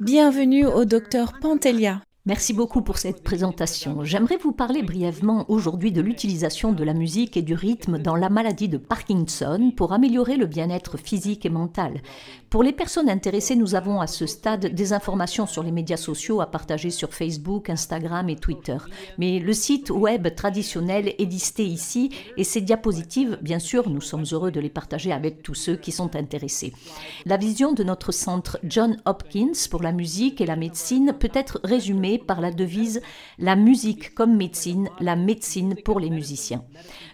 Bienvenue au docteur Pantelia. Merci beaucoup pour cette présentation. J'aimerais vous parler brièvement aujourd'hui de l'utilisation de la musique et du rythme dans la maladie de Parkinson pour améliorer le bien-être physique et mental. Pour les personnes intéressées, nous avons à ce stade des informations sur les médias sociaux à partager sur Facebook, Instagram et Twitter. Mais le site web traditionnel est listé ici et ces diapositives, bien sûr, nous sommes heureux de les partager avec tous ceux qui sont intéressés. La vision de notre centre John Hopkins pour la musique et la médecine peut être résumée par la devise « La musique comme médecine, la médecine pour les musiciens ».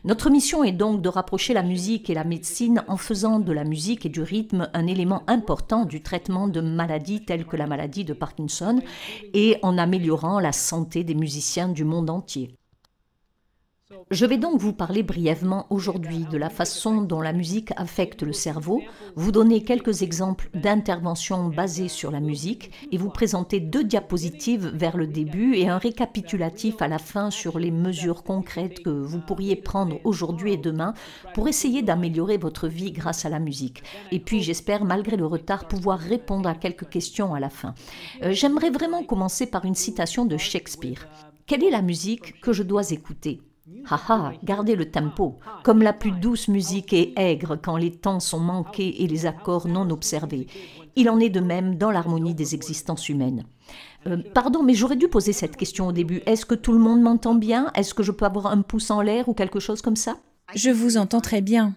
Notre mission est donc de rapprocher la musique et la médecine en faisant de la musique et du rythme un élément important du traitement de maladies telles que la maladie de Parkinson et en améliorant la santé des musiciens du monde entier. Je vais donc vous parler brièvement aujourd'hui de la façon dont la musique affecte le cerveau, vous donner quelques exemples d'interventions basées sur la musique et vous présenter 2 diapositives vers le début et un récapitulatif à la fin sur les mesures concrètes que vous pourriez prendre aujourd'hui et demain pour essayer d'améliorer votre vie grâce à la musique. Et puis j'espère, malgré le retard, pouvoir répondre à quelques questions à la fin. J'aimerais vraiment commencer par une citation de Shakespeare. « Quelle est la musique que je dois écouter ? Haha, gardez le tempo, comme la plus douce musique est aigre quand les temps sont manqués et les accords non observés. Il en est de même dans l'harmonie des existences humaines. » Pardon, mais j'aurais dû poser cette question au début. Est-ce que tout le monde m'entend bien? Est-ce que je peux avoir un pouce en l'air ou quelque chose comme ça? Je vous entends très bien.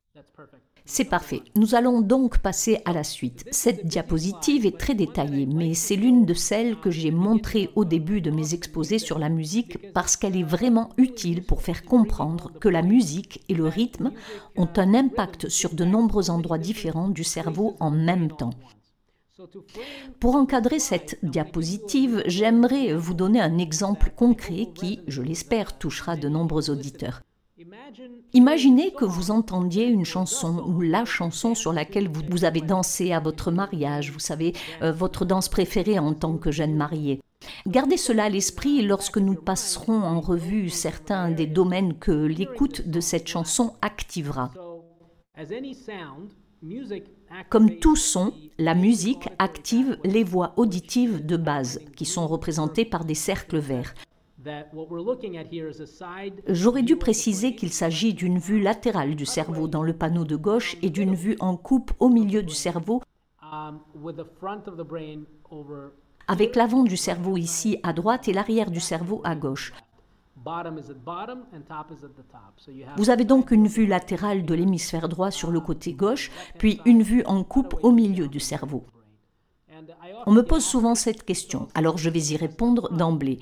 C'est parfait. Nous allons donc passer à la suite. Cette diapositive est très détaillée, mais c'est l'une de celles que j'ai montrées au début de mes exposés sur la musique parce qu'elle est vraiment utile pour faire comprendre que la musique et le rythme ont un impact sur de nombreux endroits différents du cerveau en même temps. Pour encadrer cette diapositive, j'aimerais vous donner un exemple concret qui, je l'espère, touchera de nombreux auditeurs. Imaginez que vous entendiez une chanson ou la chanson sur laquelle vous avez dansé à votre mariage, vous savez, votre danse préférée en tant que jeune mariée. Gardez cela à l'esprit lorsque nous passerons en revue certains des domaines que l'écoute de cette chanson activera. Comme tout son, la musique active les voies auditives de base, qui sont représentées par des cercles verts. J'aurais dû préciser qu'il s'agit d'une vue latérale du cerveau dans le panneau de gauche et d'une vue en coupe au milieu du cerveau, avec l'avant du cerveau ici à droite et l'arrière du cerveau à gauche. Vous avez donc une vue latérale de l'hémisphère droit sur le côté gauche, puis une vue en coupe au milieu du cerveau. On me pose souvent cette question, alors je vais y répondre d'emblée.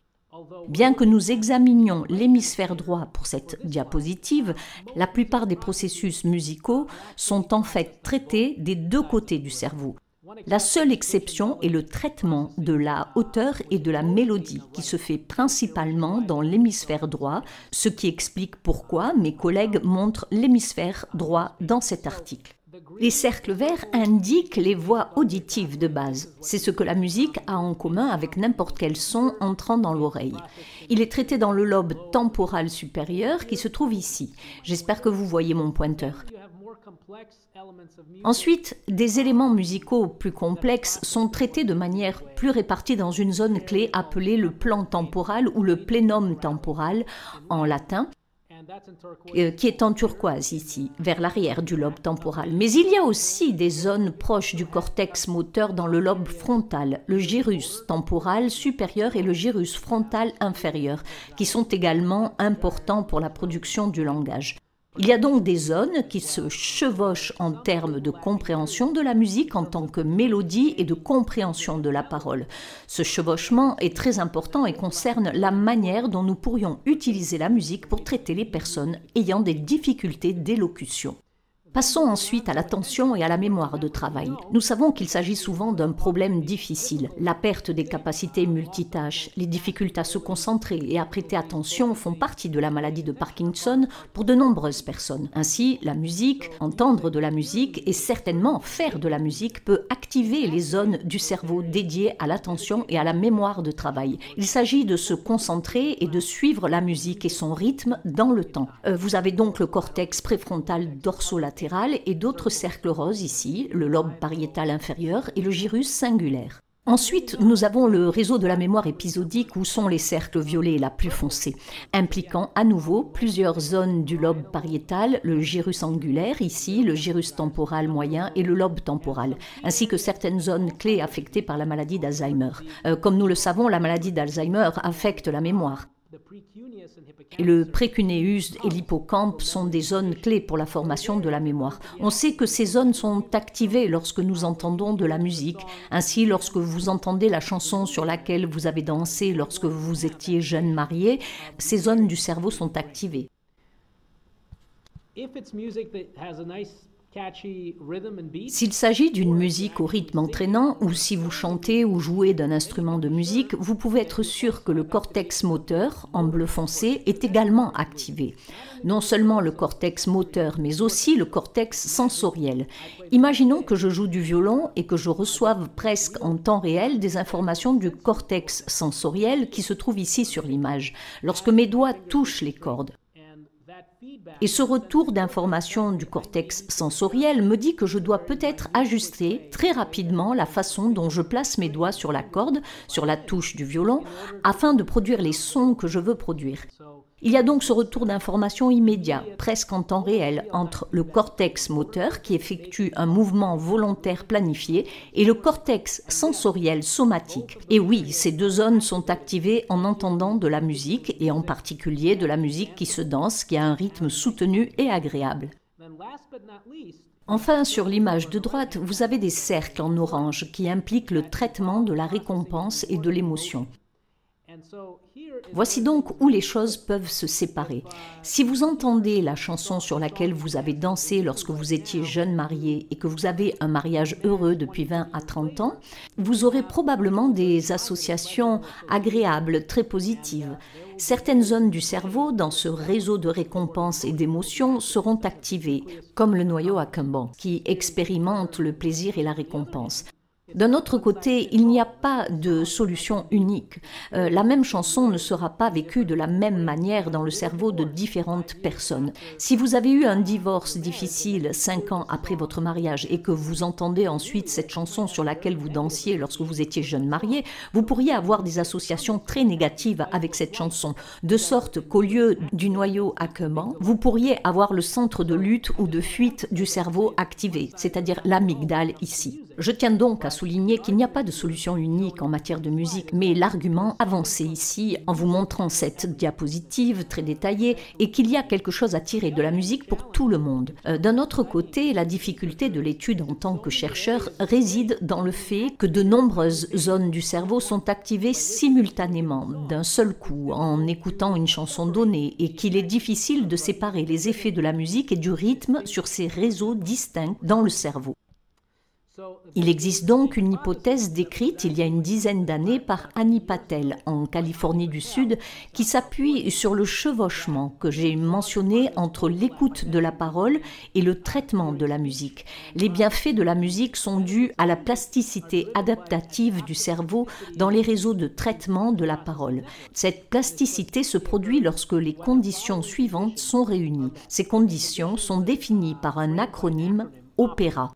Bien que nous examinions l'hémisphère droit pour cette diapositive, la plupart des processus musicaux sont en fait traités des 2 côtés du cerveau. La seule exception est le traitement de la hauteur et de la mélodie qui se fait principalement dans l'hémisphère droit, ce qui explique pourquoi mes collègues montrent l'hémisphère droit dans cet article. Les cercles verts indiquent les voies auditives de base. C'est ce que la musique a en commun avec n'importe quel son entrant dans l'oreille. Il est traité dans le lobe temporal supérieur qui se trouve ici. J'espère que vous voyez mon pointeur. Ensuite, des éléments musicaux plus complexes sont traités de manière plus répartie dans une zone clé appelée le plan temporal ou le plénum temporal en latin, qui est en turquoise ici, vers l'arrière du lobe temporal. Mais il y a aussi des zones proches du cortex moteur dans le lobe frontal, le gyrus temporal supérieur et le gyrus frontal inférieur, qui sont également importants pour la production du langage. Il y a donc des zones qui se chevauchent en termes de compréhension de la musique en tant que mélodie et de compréhension de la parole. Ce chevauchement est très important et concerne la manière dont nous pourrions utiliser la musique pour traiter les personnes ayant des difficultés d'élocution. Passons ensuite à l'attention et à la mémoire de travail. Nous savons qu'il s'agit souvent d'un problème difficile. La perte des capacités multitâches, les difficultés à se concentrer et à prêter attention font partie de la maladie de Parkinson pour de nombreuses personnes. Ainsi, la musique, entendre de la musique et certainement faire de la musique peut activer les zones du cerveau dédiées à l'attention et à la mémoire de travail. Il s'agit de se concentrer et de suivre la musique et son rythme dans le temps. Vous avez donc le cortex préfrontal dorsolatéral et d'autres cercles roses ici, le lobe pariétal inférieur et le gyrus singulaire. Ensuite, nous avons le réseau de la mémoire épisodique où sont les cercles violets la plus foncés, impliquant à nouveau plusieurs zones du lobe pariétal, le gyrus angulaire ici, le gyrus temporal moyen et le lobe temporal, ainsi que certaines zones clés affectées par la maladie d'Alzheimer. Comme nous le savons, la maladie d'Alzheimer affecte la mémoire. Et le précuneus et l'hippocampe sont des zones clés pour la formation de la mémoire. On sait que ces zones sont activées lorsque nous entendons de la musique. Ainsi, lorsque vous entendez la chanson sur laquelle vous avez dansé lorsque vous étiez jeune marié, ces zones du cerveau sont activées. S'il s'agit d'une musique au rythme entraînant ou si vous chantez ou jouez d'un instrument de musique, vous pouvez être sûr que le cortex moteur, en bleu foncé, est également activé. Non seulement le cortex moteur, mais aussi le cortex sensoriel. Imaginons que je joue du violon et que je reçoive presque en temps réel des informations du cortex sensoriel qui se trouve ici sur l'image, lorsque mes doigts touchent les cordes. Et ce retour d'information du cortex sensoriel me dit que je dois peut-être ajuster très rapidement la façon dont je place mes doigts sur la corde, sur la touche du violon, afin de produire les sons que je veux produire. Il y a donc ce retour d'information immédiat, presque en temps réel, entre le cortex moteur qui effectue un mouvement volontaire planifié et le cortex sensoriel somatique. Et oui, ces deux zones sont activées en entendant de la musique et en particulier de la musique qui se danse, qui a un rythme soutenu et agréable. Enfin, sur l'image de droite, vous avez des cercles en orange qui impliquent le traitement de la récompense et de l'émotion. Voici donc où les choses peuvent se séparer. Si vous entendez la chanson sur laquelle vous avez dansé lorsque vous étiez jeune marié et que vous avez un mariage heureux depuis 20 à 30 ans, vous aurez probablement des associations agréables, très positives. Certaines zones du cerveau, dans ce réseau de récompenses et d'émotions, seront activées, comme le noyau accumbens, qui expérimente le plaisir et la récompense. D'un autre côté, il n'y a pas de solution unique. La même chanson ne sera pas vécue de la même manière dans le cerveau de différentes personnes. Si vous avez eu un divorce difficile 5 ans après votre mariage et que vous entendez ensuite cette chanson sur laquelle vous dansiez lorsque vous étiez jeune marié, vous pourriez avoir des associations très négatives avec cette chanson, de sorte qu'au lieu du noyau accumbens, vous pourriez avoir le centre de lutte ou de fuite du cerveau activé, c'est-à-dire l'amygdale ici. Je tiens donc à souligner qu'il n'y a pas de solution unique en matière de musique, mais l'argument avancé ici en vous montrant cette diapositive très détaillée est qu'il y a quelque chose à tirer de la musique pour tout le monde. D'un autre côté, la difficulté de l'étude en tant que chercheur réside dans le fait que de nombreuses zones du cerveau sont activées simultanément, d'un seul coup, en écoutant une chanson donnée, et qu'il est difficile de séparer les effets de la musique et du rythme sur ces réseaux distincts dans le cerveau. Il existe donc une hypothèse décrite il y a une dizaine d'années par Annie Patel en Californie du Sud qui s'appuie sur le chevauchement que j'ai mentionné entre l'écoute de la parole et le traitement de la musique. Les bienfaits de la musique sont dus à la plasticité adaptative du cerveau dans les réseaux de traitement de la parole. Cette plasticité se produit lorsque les conditions suivantes sont réunies. Ces conditions sont définies par un acronyme OPERA.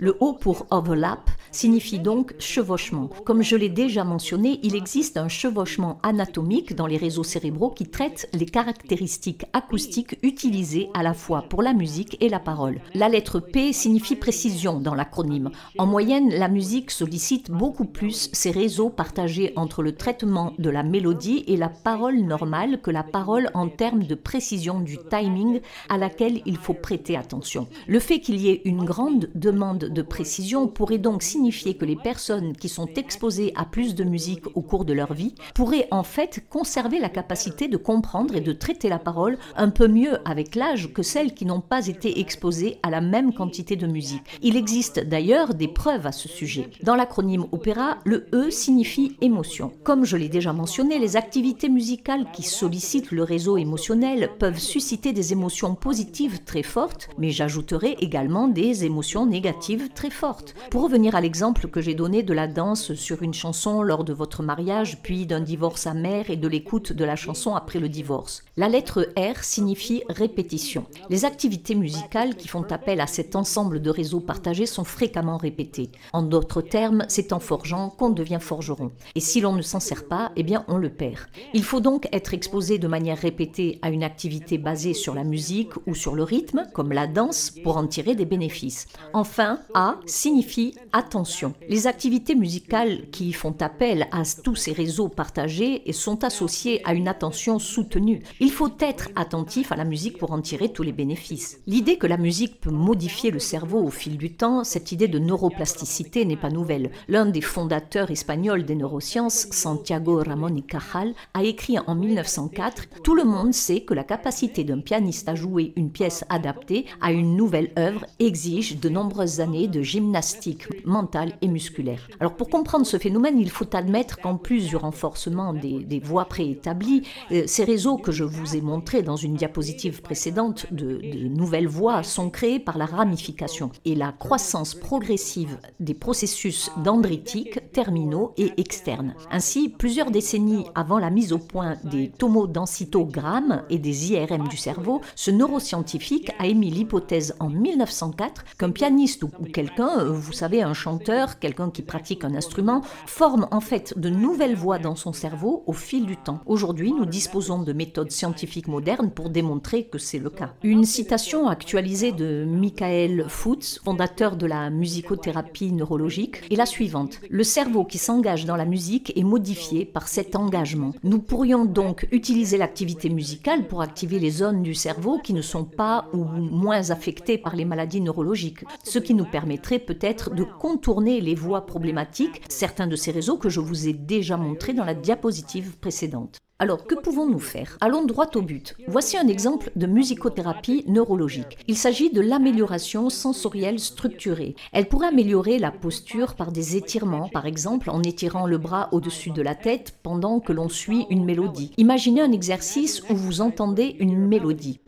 Le O pour overlap signifie donc chevauchement. Comme je l'ai déjà mentionné, il existe un chevauchement anatomique dans les réseaux cérébraux qui traite les caractéristiques acoustiques utilisées à la fois pour la musique et la parole. La lettre P signifie précision dans l'acronyme. En moyenne, la musique sollicite beaucoup plus ces réseaux partagés entre le traitement de la mélodie et la parole normale que la parole en termes de précision du timing à laquelle il faut prêter attention. Le fait qu'il y ait une grande demande de précision pourrait donc signifier que les personnes qui sont exposées à plus de musique au cours de leur vie pourraient en fait conserver la capacité de comprendre et de traiter la parole un peu mieux avec l'âge que celles qui n'ont pas été exposées à la même quantité de musique. Il existe d'ailleurs des preuves à ce sujet. Dans l'acronyme OPERA, le E signifie émotion. Comme je l'ai déjà mentionné, les activités musicales qui sollicitent le réseau émotionnel peuvent susciter des émotions positives très fortes, mais j'ajouterai également des émotions négatives affective très forte. Pour revenir à l'exemple que j'ai donné de la danse sur une chanson lors de votre mariage, puis d'un divorce amer et de l'écoute de la chanson après le divorce. La lettre R signifie répétition. Les activités musicales qui font appel à cet ensemble de réseaux partagés sont fréquemment répétées. En d'autres termes, c'est en forgeant qu'on devient forgeron. Et si l'on ne s'en sert pas, eh bien on le perd. Il faut donc être exposé de manière répétée à une activité basée sur la musique ou sur le rythme, comme la danse, pour en tirer des bénéfices. Enfin, A signifie attention. Les activités musicales qui font appel à tous ces réseaux partagés sont associées à une attention soutenue. Il faut être attentif à la musique pour en tirer tous les bénéfices. L'idée que la musique peut modifier le cerveau au fil du temps, cette idée de neuroplasticité n'est pas nouvelle. L'un des fondateurs espagnols des neurosciences, Santiago Ramón y Cajal, a écrit en 1904 « Tout le monde sait que la capacité d'un pianiste à jouer une pièce adaptée à une nouvelle œuvre exige de nombreuses années de gymnastique mentale et musculaire. » Alors pour comprendre ce phénomène, il faut admettre qu'en plus du renforcement des voies préétablies, ces réseaux que je vous ai montrés dans une diapositive précédente de nouvelles voies sont créés par la ramification et la croissance progressive des processus dendritiques terminaux et externes. Ainsi, plusieurs décennies avant la mise au point des tomodensitogrammes et des IRM du cerveau, ce neuroscientifique a émis l'hypothèse en 1904 qu'un pianiste ou quelqu'un, vous savez, un chanteur, quelqu'un qui pratique un instrument, forme en fait de nouvelles voies dans son cerveau au fil du temps. Aujourd'hui, nous disposons de méthodes scientifiques modernes pour démontrer que c'est le cas. Une citation actualisée de Michael Futz, fondateur de la musicothérapie neurologique, est la suivante. « Le cerveau qui s'engage dans la musique est modifié par cet engagement. Nous pourrions donc utiliser l'activité musicale pour activer les zones du cerveau qui ne sont pas ou moins affectées par les maladies neurologiques, ce qui nous permettrait peut-être de contourner les voies problématiques, certains de ces réseaux que je vous ai déjà montrés dans la diapositive précédente. » Alors, que pouvons-nous faire? Allons droit au but. Voici un exemple de musicothérapie neurologique. Il s'agit de l'amélioration sensorielle structurée. Elle pourrait améliorer la posture par des étirements, par exemple en étirant le bras au-dessus de la tête pendant que l'on suit une mélodie. Imaginez un exercice où vous entendez une mélodie.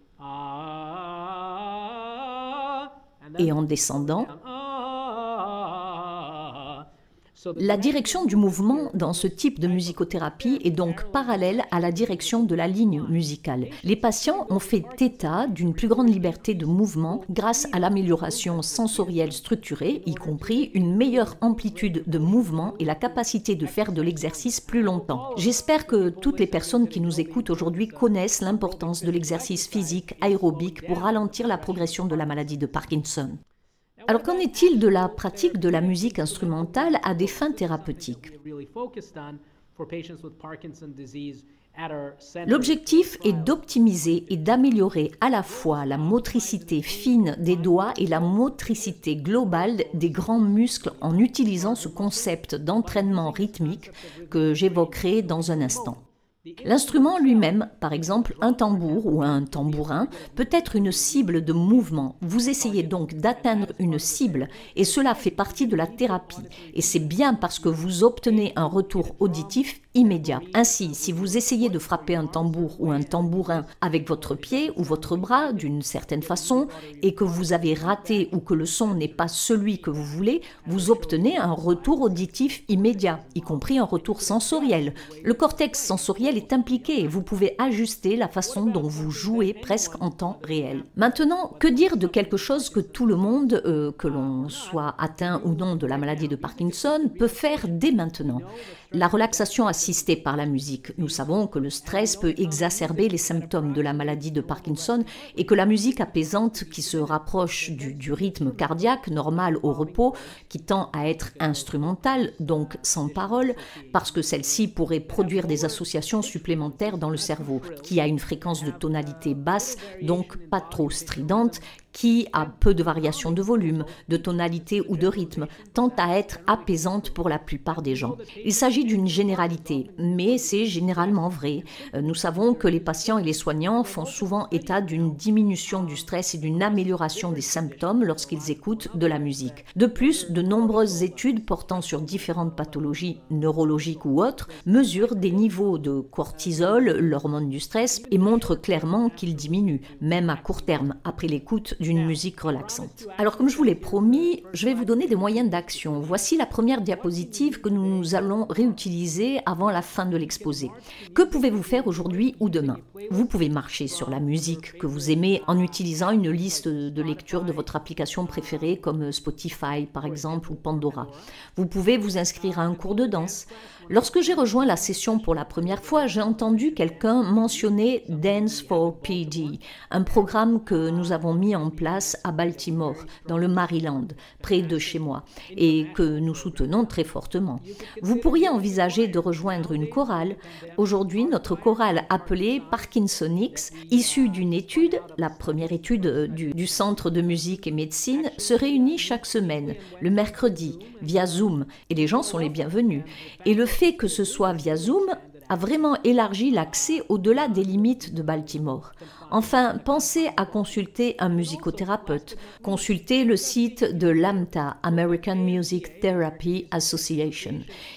Et en descendant, la direction du mouvement dans ce type de musicothérapie est donc parallèle à la direction de la ligne musicale. Les patients ont fait état d'une plus grande liberté de mouvement grâce à l'amélioration sensorielle structurée, y compris une meilleure amplitude de mouvement et la capacité de faire de l'exercice plus longtemps. J'espère que toutes les personnes qui nous écoutent aujourd'hui connaissent l'importance de l'exercice physique aérobique pour ralentir la progression de la maladie de Parkinson. Alors qu'en est-il de la pratique de la musique instrumentale à des fins thérapeutiques? L'objectif est d'optimiser et d'améliorer à la fois la motricité fine des doigts et la motricité globale des grands muscles en utilisant ce concept d'entraînement rythmique que j'évoquerai dans un instant. L'instrument lui-même, par exemple un tambour ou un tambourin, peut être une cible de mouvement. Vous essayez donc d'atteindre une cible et cela fait partie de la thérapie. Et c'est bien parce que vous obtenez un retour auditif immédiat. Ainsi, si vous essayez de frapper un tambour ou un tambourin avec votre pied ou votre bras d'une certaine façon et que vous avez raté ou que le son n'est pas celui que vous voulez, vous obtenez un retour auditif immédiat, y compris un retour sensoriel. Le cortex sensoriel est impliqué et vous pouvez ajuster la façon dont vous jouez presque en temps réel. Maintenant, que dire de quelque chose que tout le monde, que l'on soit atteint ou non de la maladie de Parkinson, peut faire dès maintenant? La relaxation assistée par la musique. Nous savons que le stress peut exacerber les symptômes de la maladie de Parkinson et que la musique apaisante qui se rapproche du rythme cardiaque normal au repos, qui tend à être instrumentale, donc sans parole, parce que celle-ci pourrait produire des associations supplémentaires dans le cerveau, qui a une fréquence de tonalité basse, donc pas trop stridente, qui a peu de variations de volume, de tonalité ou de rythme, tend à être apaisante pour la plupart des gens. Il s'agit d'une généralité, mais c'est généralement vrai. Nous savons que les patients et les soignants font souvent état d'une diminution du stress et d'une amélioration des symptômes lorsqu'ils écoutent de la musique. De plus, de nombreuses études portant sur différentes pathologies neurologiques ou autres mesurent des niveaux de cortisol, l'hormone du stress, et montrent clairement qu'ils diminuent, même à court terme, après l'écoute d'une musique relaxante. Alors comme je vous l'ai promis, je vais vous donner des moyens d'action. Voici la première diapositive que nous allons réutiliser avant la fin de l'exposé. Que pouvez-vous faire aujourd'hui ou demain? Vous pouvez marcher sur la musique que vous aimez en utilisant une liste de lecture de votre application préférée comme Spotify par exemple ou Pandora. Vous pouvez vous inscrire à un cours de danse. Lorsque j'ai rejoint la session pour la première fois, j'ai entendu quelqu'un mentionner Dance for PD, un programme que nous avons mis en place à Baltimore, dans le Maryland, près de chez moi, et que nous soutenons très fortement. Vous pourriez envisager de rejoindre une chorale. Aujourd'hui, notre chorale appelée Parkinsonix, issue d'une étude, la première étude du Centre de musique et médecine, se réunit chaque semaine, le mercredi, via Zoom, et les gens sont les bienvenus. Et le fait que ce soit via Zoom a vraiment élargi l'accès au-delà des limites de Baltimore. Enfin, pensez à consulter un musicothérapeute. Consultez le site de l'AMTA, American Music Therapy Association,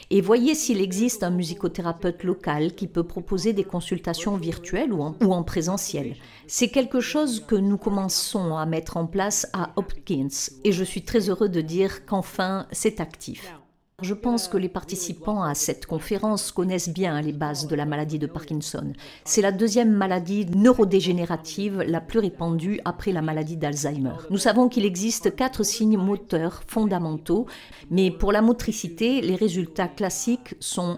et voyez s'il existe un musicothérapeute local qui peut proposer des consultations virtuelles ou en présentiel. C'est quelque chose que nous commençons à mettre en place à Hopkins, et je suis très heureux de dire qu'enfin c'est actif. Je pense que les participants à cette conférence connaissent bien les bases de la maladie de Parkinson. C'est la deuxième maladie neurodégénérative la plus répandue après la maladie d'Alzheimer. Nous savons qu'il existe 4 signes moteurs fondamentaux, mais pour la motricité, les résultats classiques sont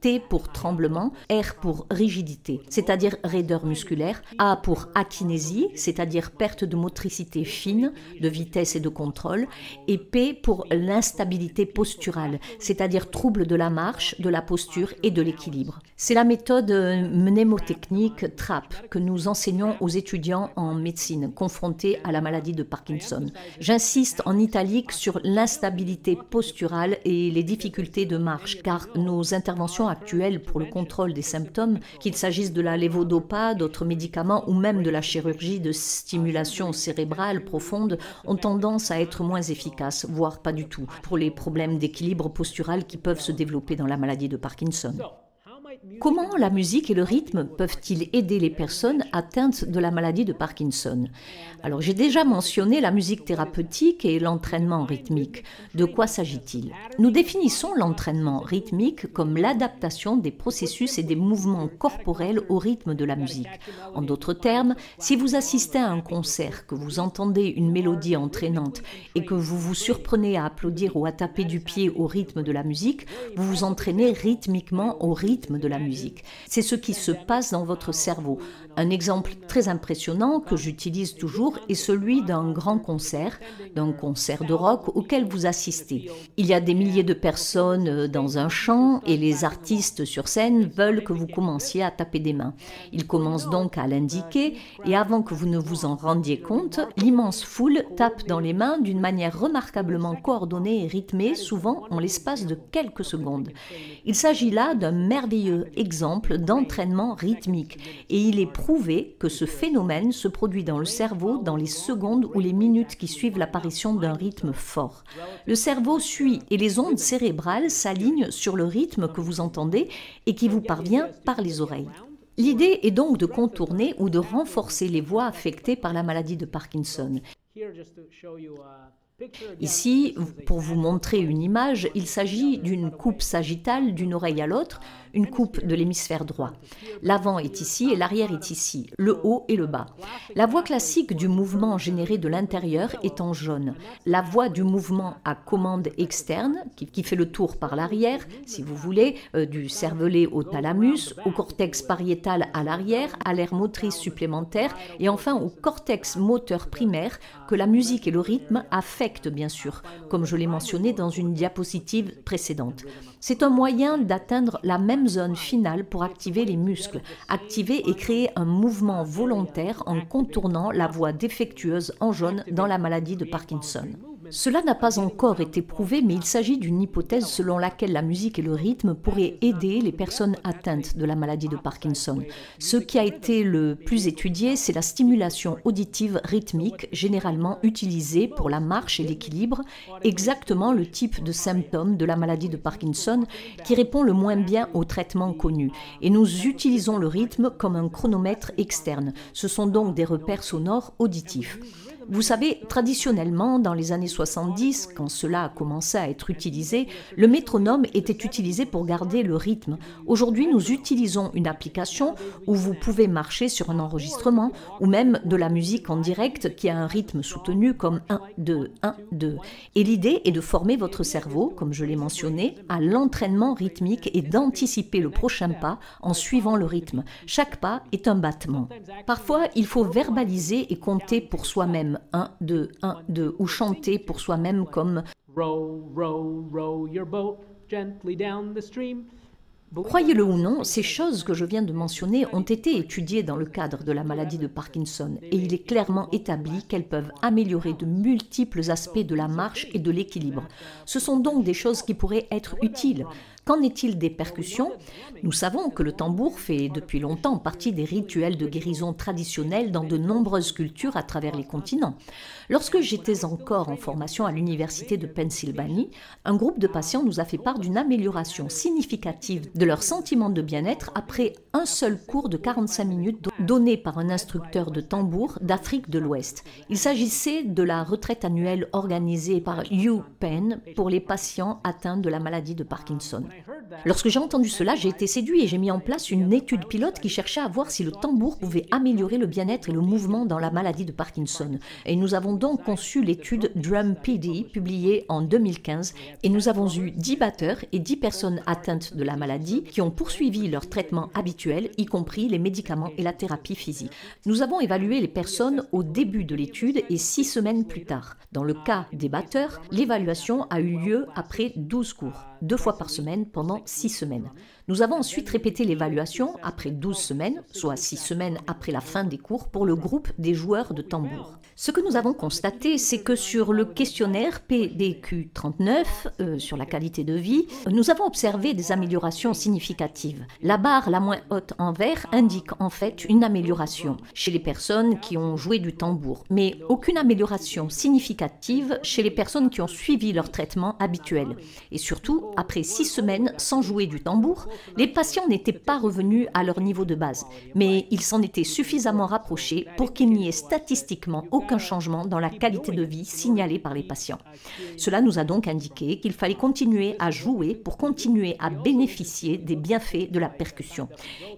T pour tremblement, R pour rigidité, c'est-à-dire raideur musculaire, A pour akinésie, c'est-à-dire perte de motricité fine, de vitesse et de contrôle, et P pour l'instabilité posturale, c'est-à-dire trouble de la marche, de la posture et de l'équilibre. C'est la méthode mnémotechnique TRAP que nous enseignons aux étudiants en médecine confrontés à la maladie de Parkinson. J'insiste en italique sur l'instabilité posturale et les difficultés de marche, car nos interventions actuelles pour le contrôle des symptômes, qu'il s'agisse de la lévodopa, d'autres médicaments ou même de la chirurgie de stimulation cérébrale profonde, ont tendance à être moins efficaces, voire pas du tout, pour les problèmes d'équilibre postural qui peuvent se développer dans la maladie de Parkinson. Comment la musique et le rythme peuvent-ils aider les personnes atteintes de la maladie de Parkinson? Alors j'ai déjà mentionné la musique thérapeutique et l'entraînement rythmique. De quoi s'agit-il? Nous définissons l'entraînement rythmique comme l'adaptation des processus et des mouvements corporels au rythme de la musique. En d'autres termes, si vous assistez à un concert, que vous entendez une mélodie entraînante et que vous vous surprenez à applaudir ou à taper du pied au rythme de la musique, vous vous entraînez rythmiquement au rythme de la musique. C'est ce qui se passe dans votre cerveau. Un exemple très impressionnant que j'utilise toujours est celui d'un grand concert, d'un concert de rock auquel vous assistez. Il y a des milliers de personnes dans un champ et les artistes sur scène veulent que vous commenciez à taper des mains. Ils commencent donc à l'indiquer et avant que vous ne vous en rendiez compte, l'immense foule tape dans les mains d'une manière remarquablement coordonnée et rythmée, souvent en l'espace de quelques secondes. Il s'agit là d'un merveilleux exemple d'entraînement rythmique et il est prouvé que ce phénomène se produit dans le cerveau dans les secondes ou les minutes qui suivent l'apparition d'un rythme fort. Le cerveau suit et les ondes cérébrales s'alignent sur le rythme que vous entendez et qui vous parvient par les oreilles. L'idée est donc de contourner ou de renforcer les voies affectées par la maladie de Parkinson. Ici, pour vous montrer une image, il s'agit d'une coupe sagittale d'une oreille à l'autre, une coupe de l'hémisphère droit. L'avant est ici et l'arrière est ici, le haut et le bas. La voie classique du mouvement généré de l'intérieur est en jaune. La voie du mouvement à commande externe, qui fait le tour par l'arrière, si vous voulez, du cervelet au thalamus, au cortex pariétal à l'arrière, à l'aire motrice supplémentaire et enfin au cortex moteur primaire que la musique et le rythme affectent bien sûr, comme je l'ai mentionné dans une diapositive précédente. C'est un moyen d'atteindre la même zone finale pour activer les muscles, activer et créer un mouvement volontaire en contournant la voie défectueuse en jaune dans la maladie de Parkinson. Cela n'a pas encore été prouvé, mais il s'agit d'une hypothèse selon laquelle la musique et le rythme pourraient aider les personnes atteintes de la maladie de Parkinson. Ce qui a été le plus étudié, c'est la stimulation auditive rythmique, généralement utilisée pour la marche et l'équilibre, exactement le type de symptôme de la maladie de Parkinson qui répond le moins bien aux traitements connus. Et nous utilisons le rythme comme un chronomètre externe. Ce sont donc des repères sonores auditifs. Vous savez, traditionnellement, dans les années 70, quand cela a commencé à être utilisé, le métronome était utilisé pour garder le rythme. Aujourd'hui, nous utilisons une application où vous pouvez marcher sur un enregistrement ou même de la musique en direct qui a un rythme soutenu comme 1, 2, 1, 2. Et l'idée est de former votre cerveau, comme je l'ai mentionné, à l'entraînement rythmique et d'anticiper le prochain pas en suivant le rythme. Chaque pas est un battement. Parfois, il faut verbaliser et compter pour soi-même 1, 2, 1, 2 ou chanter pour soi-même comme Row, row, row your boat gently down the stream. Croyez-le ou non, ces choses que je viens de mentionner ont été étudiées dans le cadre de la maladie de Parkinson et il est clairement établi qu'elles peuvent améliorer de multiples aspects de la marche et de l'équilibre. Ce sont donc des choses qui pourraient être utiles. Qu'en est-il des percussions? Nous savons que le tambour fait depuis longtemps partie des rituels de guérison traditionnels dans de nombreuses cultures à travers les continents. Lorsque j'étais encore en formation à l'Université de Pennsylvanie, un groupe de patients nous a fait part d'une amélioration significative de leur sentiment de bien-être après un seul cours de 45 minutes donné par un instructeur de tambour d'Afrique de l'Ouest. Il s'agissait de la retraite annuelle organisée par UPenn pour les patients atteints de la maladie de Parkinson. Lorsque j'ai entendu cela, j'ai été séduit et j'ai mis en place une étude pilote qui cherchait à voir si le tambour pouvait améliorer le bien-être et le mouvement dans la maladie de Parkinson. Et nous avons donc conçu l'étude DRUM-PD, publiée en 2015, et nous avons eu 10 batteurs et 10 personnes atteintes de la maladie qui ont poursuivi leur traitement habituel, y compris les médicaments et la thérapie physique. Nous avons évalué les personnes au début de l'étude et 6 semaines plus tard. Dans le cas des batteurs, l'évaluation a eu lieu après 12 cours, 2 fois par semaine pendant 6 semaines. Nous avons ensuite répété l'évaluation après 12 semaines, soit 6 semaines après la fin des cours, pour le groupe des joueurs de tambour. Ce que nous avons constaté, c'est que sur le questionnaire PDQ-39, sur la qualité de vie, nous avons observé des améliorations significatives. La barre la moins haute en vert indique en fait une amélioration chez les personnes qui ont joué du tambour, mais aucune amélioration significative chez les personnes qui ont suivi leur traitement habituel. Et surtout, après 6 semaines sans jouer du tambour, les patients n'étaient pas revenus à leur niveau de base, mais ils s'en étaient suffisamment rapprochés pour qu'il n'y ait statistiquement aucun changement dans la qualité de vie signalée par les patients. Cela nous a donc indiqué qu'il fallait continuer à jouer pour continuer à bénéficier des bienfaits de la percussion.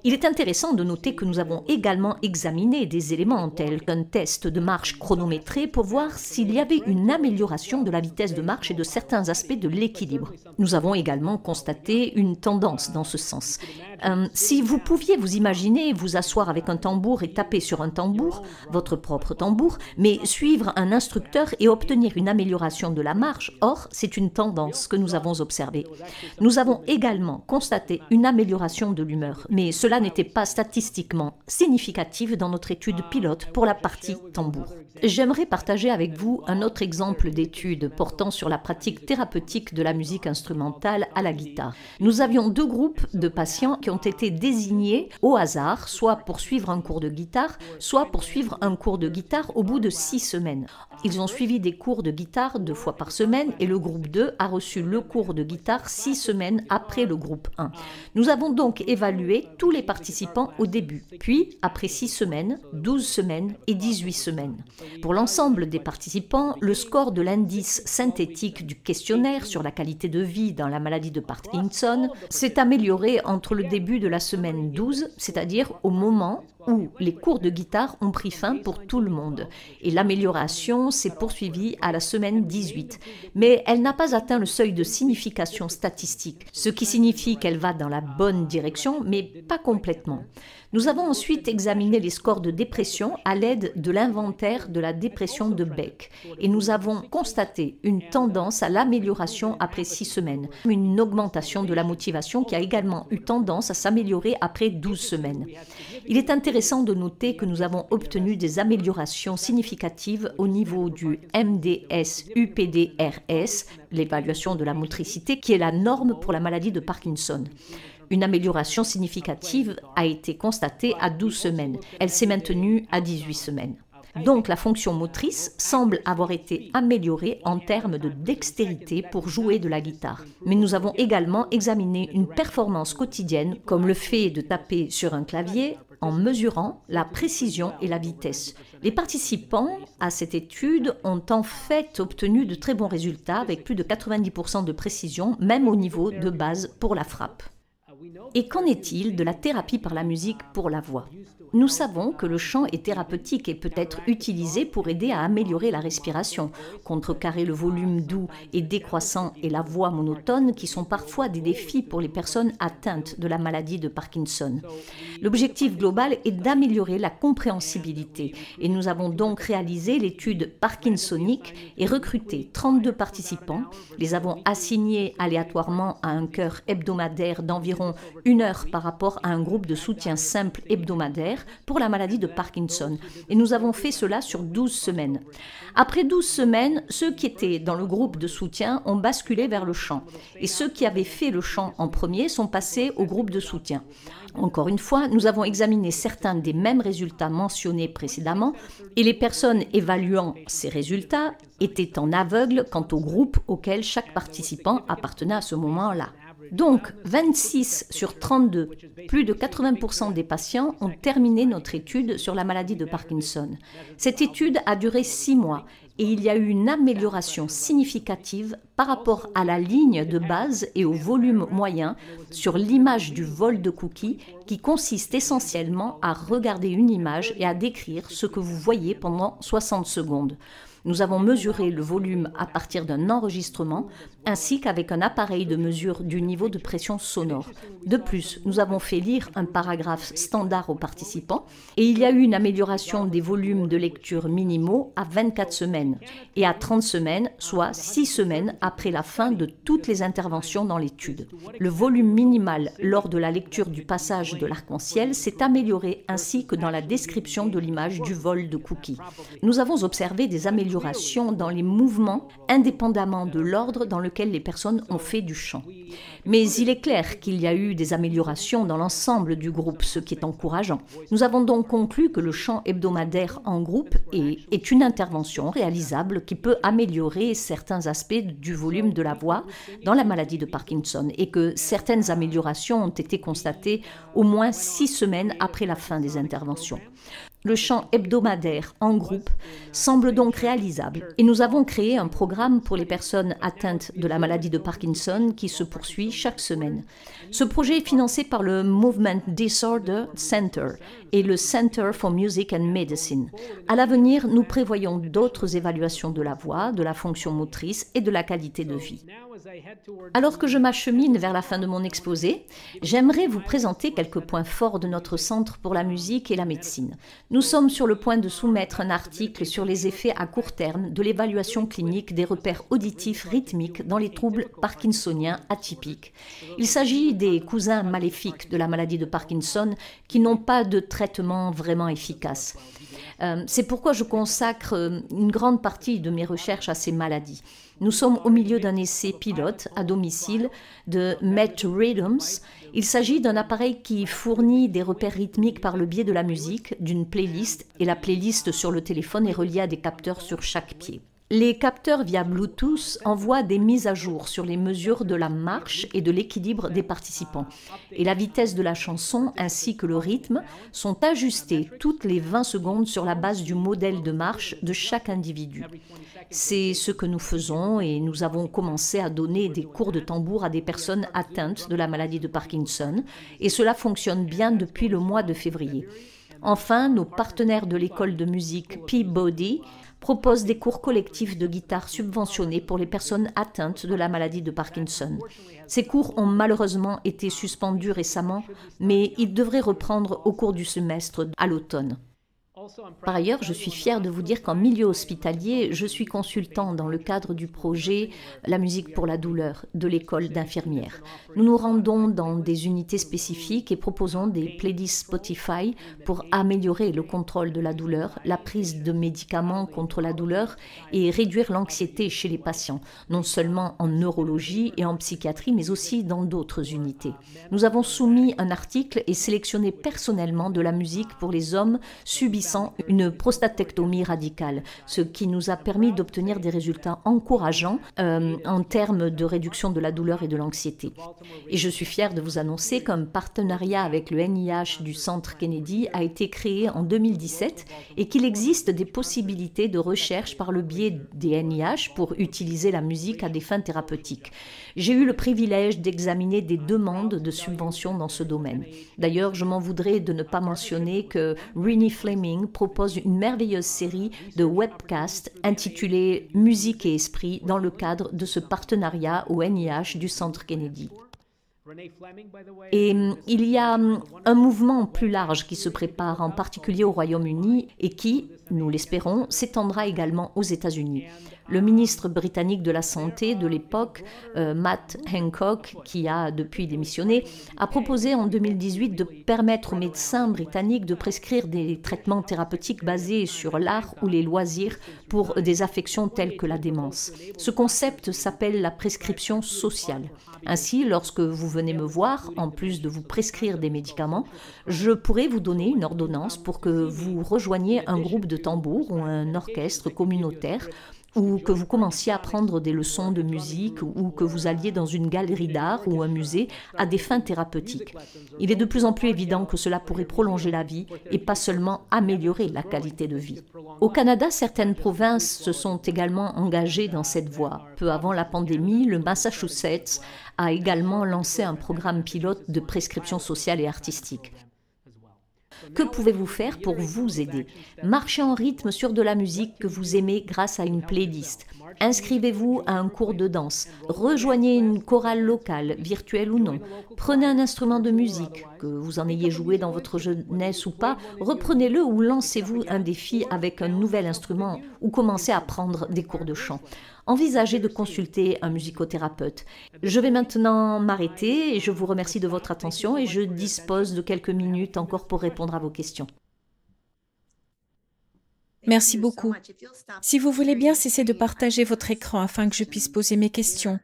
Il est intéressant de noter que nous avons également examiné des éléments tels qu'un test de marche chronométré pour voir s'il y avait une amélioration de la vitesse de marche et de certains aspects de l'équilibre. Nous avons également constaté une tendance dans ce sens. Si vous pouviez vous imaginer vous asseoir avec un tambour et taper sur un tambour, votre propre tambour, mais suivre un instructeur et obtenir une amélioration de la marche, or c'est une tendance que nous avons observée. Nous avons également constaté une amélioration de l'humeur, mais cela n'était pas statistiquement significatif dans notre étude pilote pour la partie tambour. J'aimerais partager avec vous un autre exemple d'étude portant sur la pratique thérapeutique de la musique instrumentale à la guitare. Nous avions 2 groupes de patients qui ont été désignés au hasard, soit pour suivre un cours de guitare, soit pour suivre un cours de guitare au bout de 6 semaines. Ils ont suivi des cours de guitare 2 fois par semaine et le groupe 2 a reçu le cours de guitare 6 semaines après le groupe 1. Nous avons donc évalué tous les participants au début, puis après 6 semaines, 12 semaines et 18 semaines. Pour l'ensemble des participants, le score de l'indice synthétique du questionnaire sur la qualité de vie dans la maladie de Parkinson s'est amélioré entre le début de la semaine 12, c'est-à-dire au moment où les cours de guitare ont pris fin pour tout le monde. Et l'amélioration s'est poursuivie à la semaine 18. Mais elle n'a pas atteint le seuil de signification statistique, ce qui signifie qu'elle va dans la bonne direction, mais pas complètement. Nous avons ensuite examiné les scores de dépression à l'aide de l'inventaire de la dépression de Beck et nous avons constaté une tendance à l'amélioration après 6 semaines, une augmentation de la motivation qui a également eu tendance à s'améliorer après 12 semaines. Il est intéressant de noter que nous avons obtenu des améliorations significatives au niveau du MDS-UPDRS, l'évaluation de la motricité, qui est la norme pour la maladie de Parkinson. Une amélioration significative a été constatée à 12 semaines. Elle s'est maintenue à 18 semaines. Donc la fonction motrice semble avoir été améliorée en termes de dextérité pour jouer de la guitare. Mais nous avons également examiné une performance quotidienne comme le fait de taper sur un clavier, en mesurant la précision et la vitesse. Les participants à cette étude ont en fait obtenu de très bons résultats avec plus de 90% de précision, même au niveau de base pour la frappe. Et qu'en est-il de la thérapie par la musique pour la voix ? Nous savons que le chant est thérapeutique et peut être utilisé pour aider à améliorer la respiration, contrecarrer le volume doux et décroissant et la voix monotone qui sont parfois des défis pour les personnes atteintes de la maladie de Parkinson. L'objectif global est d'améliorer la compréhensibilité et nous avons donc réalisé l'étude parkinsonique et recruté 32 participants, les avons assignés aléatoirement à un cœur hebdomadaire d'environ 1 heure par rapport à un groupe de soutien simple hebdomadaire pour la maladie de Parkinson. Et nous avons fait cela sur 12 semaines. Après 12 semaines, ceux qui étaient dans le groupe de soutien ont basculé vers le chant. Et ceux qui avaient fait le chant en premier sont passés au groupe de soutien. Encore une fois, nous avons examiné certains des mêmes résultats mentionnés précédemment et les personnes évaluant ces résultats étaient en aveugle quant au groupe auquel chaque participant appartenait à ce moment-là. Donc, 26 sur 32, plus de 80% des patients ont terminé notre étude sur la maladie de Parkinson. Cette étude a duré 6 mois et il y a eu une amélioration significative par rapport à la ligne de base et au volume moyen sur l'image du vol de cookies qui consiste essentiellement à regarder une image et à décrire ce que vous voyez pendant 60 secondes. Nous avons mesuré le volume à partir d'un enregistrement ainsi qu'avec un appareil de mesure du niveau de pression sonore. De plus, nous avons fait lire un paragraphe standard aux participants et il y a eu une amélioration des volumes de lecture minimaux à 24 semaines et à 30 semaines, soit 6 semaines après la fin de toutes les interventions dans l'étude. Le volume minimal lors de la lecture du passage de l'arc-en-ciel s'est amélioré ainsi que dans la description de l'image du vol de cookies. Nous avons observé des améliorations dans les mouvements indépendamment de l'ordre dans lequel les personnes ont fait du chant. Mais il est clair qu'il y a eu des améliorations dans l'ensemble du groupe, ce qui est encourageant. Nous avons donc conclu que le chant hebdomadaire en groupe est une intervention réalisable qui peut améliorer certains aspects du volume de la voix dans la maladie de Parkinson et que certaines améliorations ont été constatées au moins 6 semaines après la fin des interventions. Le chant hebdomadaire en groupe semble donc réalisable et nous avons créé un programme pour les personnes atteintes de la maladie de Parkinson qui se poursuit chaque semaine. Ce projet est financé par le Movement Disorder Center et le Center for Music and Medicine. À l'avenir, nous prévoyons d'autres évaluations de la voix, de la fonction motrice et de la qualité de vie. Alors que je m'achemine vers la fin de mon exposé, j'aimerais vous présenter quelques points forts de notre Centre pour la musique et la médecine. Nous sommes sur le point de soumettre un article sur les effets à court terme de l'évaluation clinique des repères auditifs rythmiques dans les troubles parkinsoniens atypiques. Il s'agit des cousins maléfiques de la maladie de Parkinson qui n'ont pas de traitement vraiment efficace. C'est pourquoi je consacre une grande partie de mes recherches à ces maladies. Nous sommes au milieu d'un essai pilote à domicile de MedRhythms. Il s'agit d'un appareil qui fournit des repères rythmiques par le biais de la musique, d'une playlist, et la playlist sur le téléphone est reliée à des capteurs sur chaque pied. Les capteurs via Bluetooth envoient des mises à jour sur les mesures de la marche et de l'équilibre des participants. Et la vitesse de la chanson ainsi que le rythme sont ajustés toutes les 20 secondes sur la base du modèle de marche de chaque individu. C'est ce que nous faisons et nous avons commencé à donner des cours de tambour à des personnes atteintes de la maladie de Parkinson et cela fonctionne bien depuis le mois de février. Enfin, nos partenaires de l'école de musique Peabody proposent des cours collectifs de guitare subventionnés pour les personnes atteintes de la maladie de Parkinson. Ces cours ont malheureusement été suspendus récemment, mais ils devraient reprendre au cours du semestre à l'automne. Par ailleurs, je suis fière de vous dire qu'en milieu hospitalier, je suis consultant dans le cadre du projet La musique pour la douleur de l'école d'infirmières. Nous nous rendons dans des unités spécifiques et proposons des playlists Spotify pour améliorer le contrôle de la douleur, la prise de médicaments contre la douleur et réduire l'anxiété chez les patients, non seulement en neurologie et en psychiatrie, mais aussi dans d'autres unités. Nous avons soumis un article et sélectionné personnellement de la musique pour les hommes subissant récent une prostatectomie radicale, ce qui nous a permis d'obtenir des résultats encourageants en termes de réduction de la douleur et de l'anxiété. Et je suis fière de vous annoncer qu'un partenariat avec le NIH du Centre Kennedy a été créé en 2017 et qu'il existe des possibilités de recherche par le biais des NIH pour utiliser la musique à des fins thérapeutiques. J'ai eu le privilège d'examiner des demandes de subventions dans ce domaine. D'ailleurs, je m'en voudrais de ne pas mentionner que Renée Fleming propose une merveilleuse série de webcasts intitulée Musique et Esprit dans le cadre de ce partenariat au NIH du Centre Kennedy. Et il y a un mouvement plus large qui se prépare, en particulier au Royaume-Uni, et qui, nous l'espérons, s'étendra également aux États-Unis. Le ministre britannique de la Santé de l'époque, Matt Hancock, qui a depuis démissionné, a proposé en 2018 de permettre aux médecins britanniques de prescrire des traitements thérapeutiques basés sur l'art ou les loisirs pour des affections telles que la démence. Ce concept s'appelle la prescription sociale. Ainsi, lorsque vous venez me voir, en plus de vous prescrire des médicaments, je pourrai vous donner une ordonnance pour que vous rejoigniez un groupe de tambour ou un orchestre communautaire, ou que vous commenciez à prendre des leçons de musique, ou que vous alliez dans une galerie d'art ou un musée à des fins thérapeutiques. Il est de plus en plus évident que cela pourrait prolonger la vie et pas seulement améliorer la qualité de vie. Au Canada, certaines provinces se sont également engagées dans cette voie. Peu avant la pandémie, le Massachusetts a également lancé un programme pilote de prescription sociale et artistique. Que pouvez-vous faire pour vous aider? Marchez en rythme sur de la musique que vous aimez grâce à une playlist. Inscrivez-vous à un cours de danse. Rejoignez une chorale locale, virtuelle ou non. Prenez un instrument de musique, que vous en ayez joué dans votre jeunesse ou pas. Reprenez-le ou lancez-vous un défi avec un nouvel instrument ou commencez à prendre des cours de chant. Envisagez de consulter un musicothérapeute. Je vais maintenant m'arrêter et je vous remercie de votre attention et je dispose de quelques minutes encore pour répondre à vos questions. Merci beaucoup. Si vous voulez bien cesser de partager votre écran afin que je puisse poser mes questions.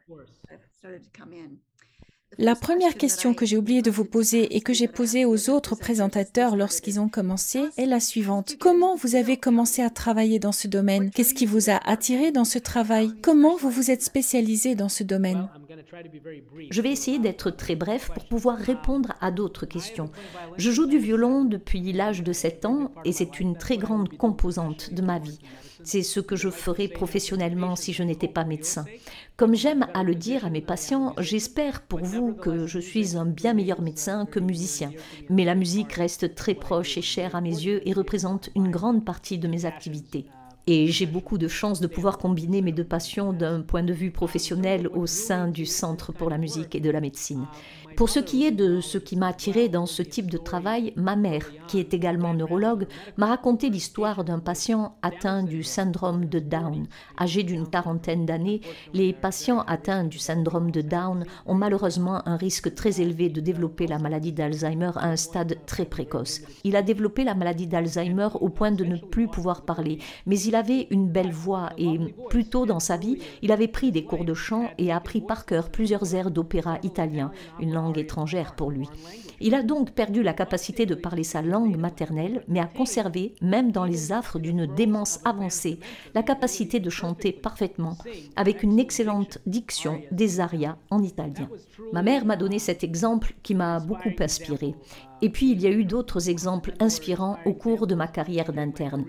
La première question que j'ai oublié de vous poser et que j'ai posée aux autres présentateurs lorsqu'ils ont commencé est la suivante. Comment vous avez commencé à travailler dans ce domaine? Qu'est-ce qui vous a attiré dans ce travail? Comment vous vous êtes spécialisé dans ce domaine? Je vais essayer d'être très bref pour pouvoir répondre à d'autres questions. Je joue du violon depuis l'âge de 7 ans et c'est une très grande composante de ma vie. C'est ce que je ferais professionnellement si je n'étais pas médecin. Comme j'aime à le dire à mes patients, j'espère pour vous que je suis un bien meilleur médecin que musicien. Mais la musique reste très proche et chère à mes yeux et représente une grande partie de mes activités. Et j'ai beaucoup de chance de pouvoir combiner mes deux passions d'un point de vue professionnel au sein du Centre pour la musique et de la médecine. Pour ce qui est de ce qui m'a attiré dans ce type de travail, ma mère, qui est également neurologue, m'a raconté l'histoire d'un patient atteint du syndrome de Down. Âgé d'une quarantaine d'années, les patients atteints du syndrome de Down ont malheureusement un risque très élevé de développer la maladie d'Alzheimer à un stade très précoce. Il a développé la maladie d'Alzheimer au point de ne plus pouvoir parler, mais il avait une belle voix et plus tôt dans sa vie, il avait pris des cours de chant et a appris par cœur plusieurs airs d'opéra italien, une langue étrangère pour lui. Il a donc perdu la capacité de parler sa langue maternelle, mais a conservé, même dans les affres d'une démence avancée, la capacité de chanter parfaitement, avec une excellente diction des arias en italien. Ma mère m'a donné cet exemple qui m'a beaucoup inspirée. Et puis il y a eu d'autres exemples inspirants au cours de ma carrière d'interne.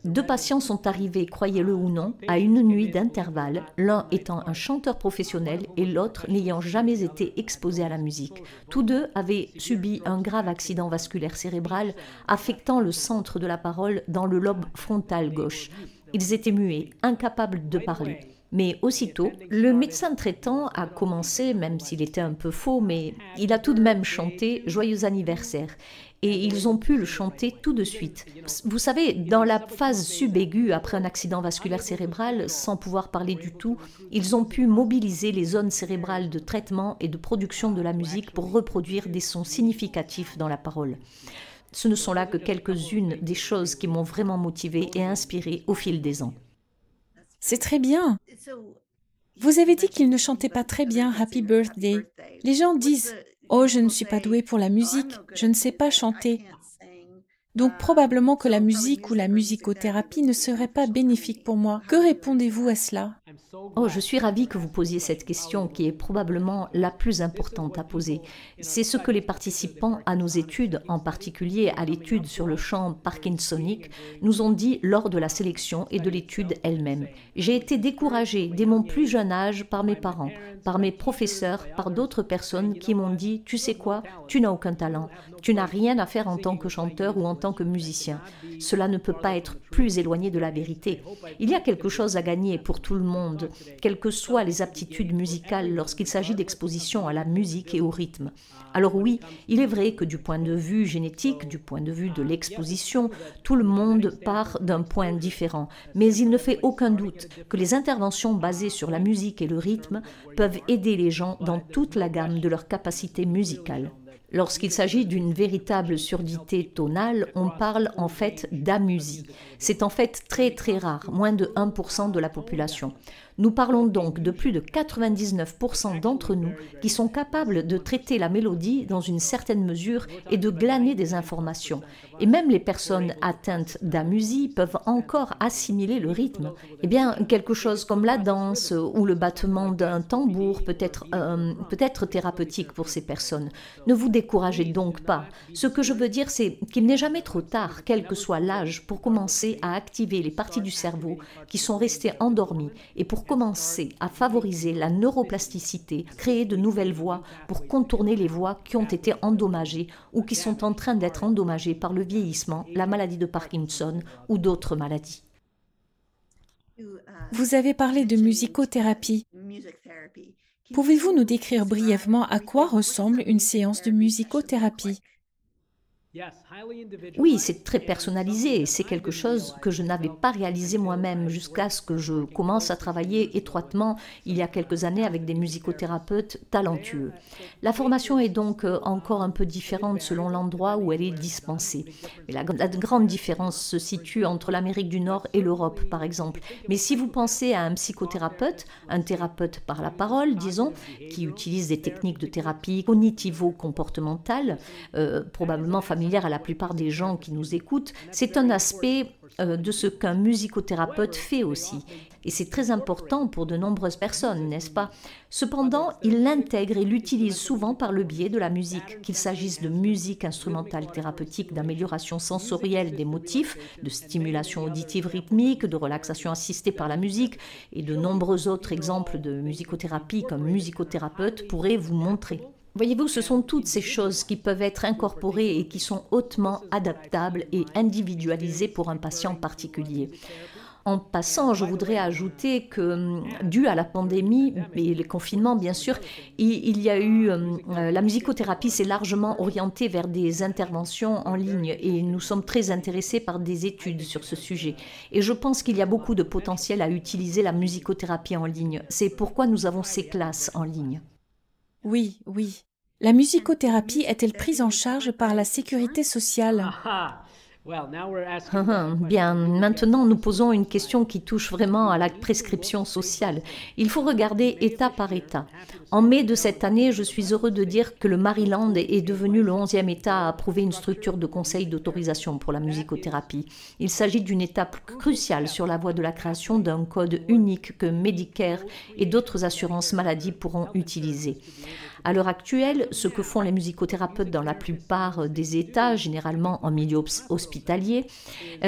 2 patients sont arrivés, croyez-le ou non, à une nuit d'intervalle, l'un étant un chanteur professionnel et l'autre n'ayant jamais été exposé à la musique. Tous 2 avaient subi un grave accident vasculaire cérébral affectant le centre de la parole dans le lobe frontal gauche. Ils étaient muets, incapables de parler. Mais aussitôt, le médecin traitant a commencé, même s'il était un peu faux, mais il a tout de même chanté « Joyeux anniversaire ». Et ils ont pu le chanter tout de suite. Vous savez, dans la phase subaiguë après un accident vasculaire cérébral, sans pouvoir parler du tout, ils ont pu mobiliser les zones cérébrales de traitement et de production de la musique pour reproduire des sons significatifs dans la parole. Ce ne sont là que quelques-unes des choses qui m'ont vraiment motivée et inspirée au fil des ans. C'est très bien. Vous avez dit qu'il ne chantait pas très bien Happy Birthday. Les gens disent « Oh, je ne suis pas doué pour la musique, je ne sais pas chanter. » Donc probablement que la musique ou la musicothérapie ne serait pas bénéfique pour moi. Que répondez-vous à cela? Oh, je suis ravie que vous posiez cette question qui est probablement la plus importante à poser. C'est ce que les participants à nos études, en particulier à l'étude sur le champ parkinsonique, nous ont dit lors de la sélection et de l'étude elle-même. J'ai été découragée dès mon plus jeune âge par mes parents, par mes professeurs, par d'autres personnes qui m'ont dit « Tu sais quoi, tu n'as aucun talent, tu n'as rien à faire en tant que chanteur ou en tant que musicien. Cela ne peut pas être plus éloigné de la vérité. Il y a quelque chose à gagner pour tout le monde, quelles que soient les aptitudes musicales lorsqu'il s'agit d'exposition à la musique et au rythme. Alors oui, il est vrai que du point de vue génétique, du point de vue de l'exposition, tout le monde part d'un point différent. Mais il ne fait aucun doute que les interventions basées sur la musique et le rythme peuvent aider les gens dans toute la gamme de leurs capacités musicales. Lorsqu'il s'agit d'une véritable surdité tonale, on parle en fait d'amusie. C'est en fait très très rare, moins de 1% de la population. Nous parlons donc de plus de 99% d'entre nous qui sont capables de traiter la mélodie dans une certaine mesure et de glaner des informations. Et même les personnes atteintes d'amusie peuvent encore assimiler le rythme. Eh bien, quelque chose comme la danse ou le battement d'un tambour peut être thérapeutique pour ces personnes. Ne vous découragez donc pas. Ce que je veux dire, c'est qu'il n'est jamais trop tard, quel que soit l'âge, pour commencer à activer les parties du cerveau qui sont restées endormies et pour commencer à favoriser la neuroplasticité, créer de nouvelles voies pour contourner les voies qui ont été endommagées ou qui sont en train d'être endommagées par le vieillissement, la maladie de Parkinson ou d'autres maladies. Vous avez parlé de musicothérapie. Pouvez-vous nous décrire brièvement à quoi ressemble une séance de musicothérapie? Oui, c'est très personnalisé et c'est quelque chose que je n'avais pas réalisé moi-même jusqu'à ce que je commence à travailler étroitement il y a quelques années avec des musicothérapeutes talentueux. La formation est donc encore un peu différente selon l'endroit où elle est dispensée. Mais la grande différence se situe entre l'Amérique du Nord et l'Europe, par exemple. Mais si vous pensez à un psychothérapeute, un thérapeute par la parole, disons, qui utilise des techniques de thérapie cognitivo-comportementale, probablement familières à la plupart des gens qui nous écoutent, c'est un aspect de ce qu'un musicothérapeute fait aussi. Et c'est très important pour de nombreuses personnes, n'est-ce pas? Cependant, il l'intègre et l'utilise souvent par le biais de la musique, qu'il s'agisse de musique instrumentale thérapeutique, d'amélioration sensorielle des motifs, de stimulation auditive rythmique, de relaxation assistée par la musique, et de nombreux autres exemples de musicothérapie qu'un musicothérapeute pourrait vous montrer. Voyez-vous, ce sont toutes ces choses qui peuvent être incorporées et qui sont hautement adaptables et individualisées pour un patient particulier. En passant, je voudrais ajouter que, dû à la pandémie et le confinement, bien sûr, il y a eu la musicothérapie s'est largement orientée vers des interventions en ligne et nous sommes très intéressés par des études sur ce sujet. Et je pense qu'il y a beaucoup de potentiel à utiliser la musicothérapie en ligne. C'est pourquoi nous avons ces classes en ligne. Oui, oui. La musicothérapie est-elle prise en charge par la sécurité sociale? Bien, maintenant nous posons une question qui touche vraiment à la prescription sociale. Il faut regarder État par État. En mai de cette année, je suis heureux de dire que le Maryland est devenu le 11e État à approuver une structure de conseil d'autorisation pour la musicothérapie. Il s'agit d'une étape cruciale sur la voie de la création d'un code unique que Medicare et d'autres assurances maladie pourront utiliser. À l'heure actuelle, ce que font les musicothérapeutes dans la plupart des États, généralement en milieu hospitalier,